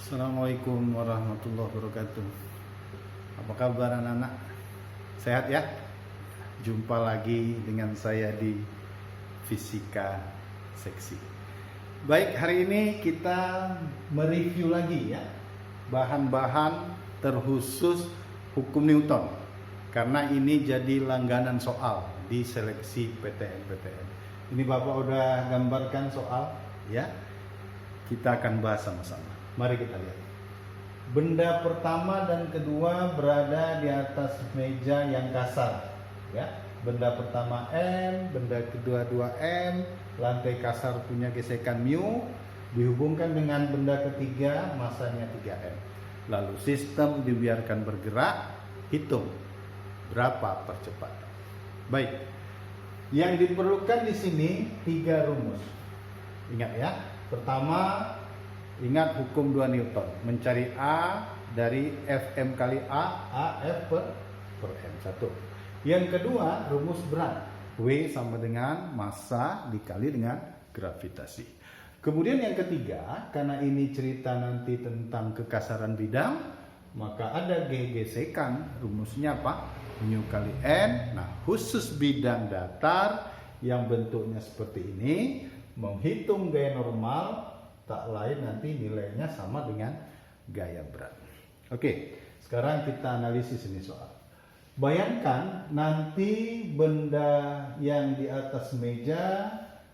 Assalamualaikum warahmatullahi wabarakatuh. Apa kabar anak-anak? Sehat ya? Jumpa lagi dengan saya di Fisika Seksi. Baik, hari ini kita mereview lagi ya bahan-bahan terkhusus hukum Newton. Karena ini jadi langganan soal di seleksi PTN. Ini Bapak udah gambarkan soal ya. Kita akan bahas sama-sama. Mari kita lihat. Benda pertama dan kedua berada di atas meja yang kasar. Ya, benda pertama M, benda kedua 2M, lantai kasar punya gesekan mu, dihubungkan dengan benda ketiga masanya 3M. Lalu sistem dibiarkan bergerak, hitung berapa percepatan. Baik. Yang diperlukan di sini 3 rumus. Ingat ya. Pertama, ingat hukum 2 Newton, mencari A dari Fm kali A F per M. 1. Yang kedua, rumus berat, W sama dengan massa dikali dengan gravitasi. Kemudian yang ketiga, karena ini cerita nanti tentang kekasaran bidang, maka ada G gesekan, rumusnya apa? Mu kali N. Nah, khusus bidang datar yang bentuknya seperti ini, menghitung gaya normal tak lain nanti nilainya sama dengan gaya berat. Oke, sekarang kita analisis ini soal. Bayangkan nanti benda yang di atas meja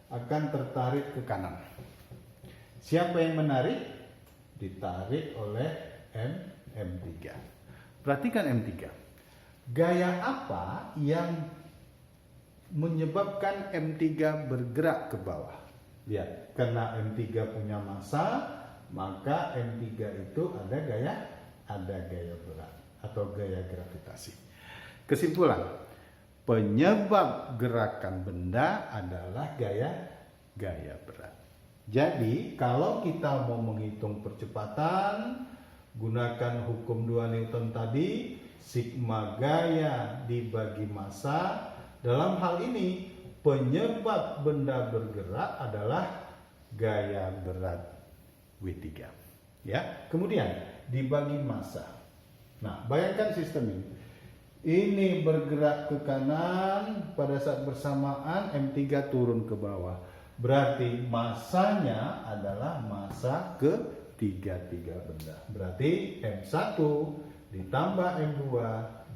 akan tertarik ke kanan. Siapa yang menarik? Ditarik oleh M3. Perhatikan M3. Gaya apa yang menyebabkan M3 bergerak ke bawah? Lihat, karena M3 punya massa, maka M3 itu ada gaya berat atau gaya gravitasi. Kesimpulan, penyebab gerakan benda adalah gaya berat. Jadi, kalau kita mau menghitung percepatan, gunakan hukum 2 Newton tadi, sigma gaya dibagi massa. Dalam hal ini, penyebab benda bergerak adalah gaya berat W3. Ya, kemudian dibagi massa. Nah, bayangkan sistem ini. Ini bergerak ke kanan, pada saat bersamaan M3 turun ke bawah. Berarti massanya adalah massa ketiga benda. Berarti M1 ditambah M2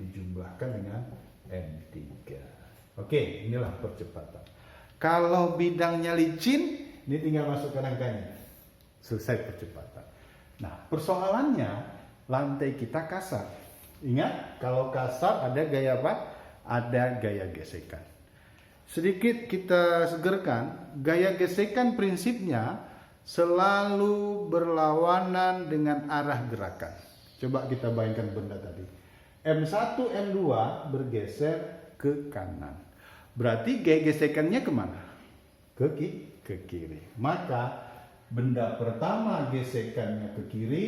dijumlahkan dengan M3. Oke, inilah percepatan. Kalau bidangnya licin, ini tinggal masukkan angkanya. Selesai percepatan. Nah, persoalannya lantai kita kasar. Ingat, kalau kasar ada gaya apa? Ada gaya gesekan. Sedikit kita segerkan, gaya gesekan prinsipnya selalu berlawanan dengan arah gerakan. Coba kita bayangkan benda tadi. M1, M2 bergeser ke kanan. Berarti gaya gesekannya kemana? Ke kiri. Maka benda pertama gesekannya ke kiri,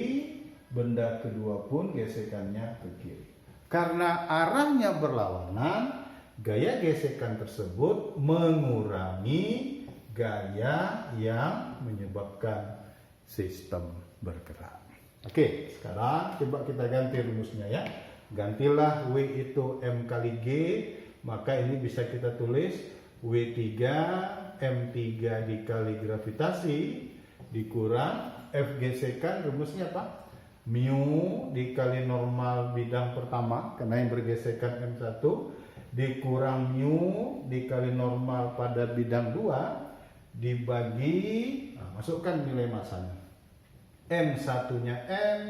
benda kedua pun gesekannya ke kiri. Karena arahnya berlawanan, gaya gesekan tersebut mengurangi gaya yang menyebabkan sistem bergerak. Oke, sekarang coba kita ganti rumusnya ya. Gantilah W itu M kali G, maka ini bisa kita tulis W3 M3 dikali gravitasi dikurang F gesekan, rumusnya apa? Mu dikali normal bidang pertama, karena yang bergesekan M1, dikurang mu dikali normal pada bidang 2 dibagi, nah, masukkan nilai massanya. M1-nya M,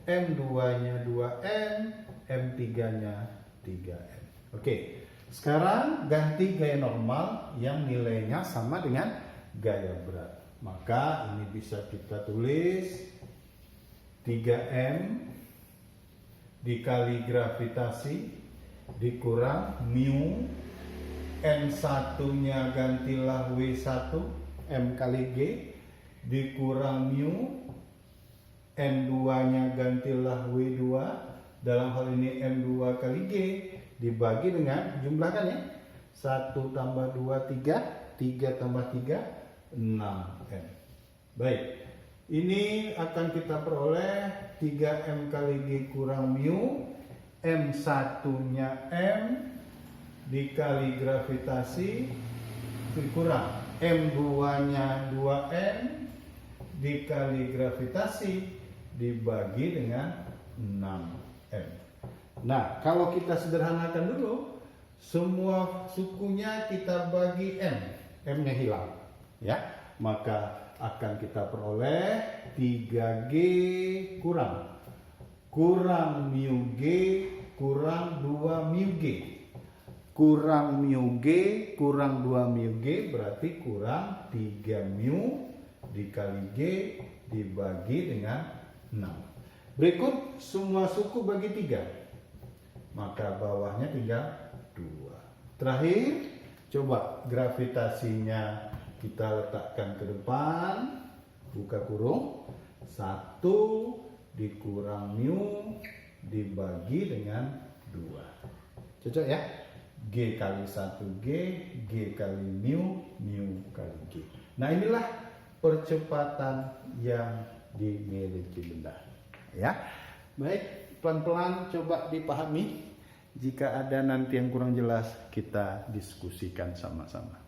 M2-nya 2M, M3-nya 3M. Oke, sekarang ganti gaya normal yang nilainya sama dengan gaya berat. Maka ini bisa kita tulis 3M dikali gravitasi dikurang mu, N1-nya gantilah W1 M kali G dikurang mu, N2-nya gantilah W2, dalam hal ini M2 kali G dibagi dengan, jumlahkan ya, 1 tambah 2, 3, 3 tambah 3, 6M. Baik, Ini akan kita peroleh 3M kali G kurang mu, M1 nya M dikali gravitasi kurang M2 nya 2M dikali gravitasi dibagi dengan 6M. Nah, kalau kita sederhanakan dulu, semua sukunya kita bagi M, M-nya hilang, ya. Maka akan kita peroleh 3G kurang mu G kurang 2 mu G. Kurang mu G kurang 2 mu G berarti kurang 3 mu dikali G dibagi dengan 6. Berikut semua suku bagi 3. Maka bawahnya tinggal 2. Terakhir, coba gravitasinya kita letakkan ke depan, buka kurung, 1 dikurang mu dibagi dengan 2. Cocok ya? G kali 1 G kali mu kali G. Nah, inilah percepatan yang dimiliki benda. Ya, baik, pelan-pelan coba dipahami. Jika ada nanti yang kurang jelas, kita diskusikan sama-sama.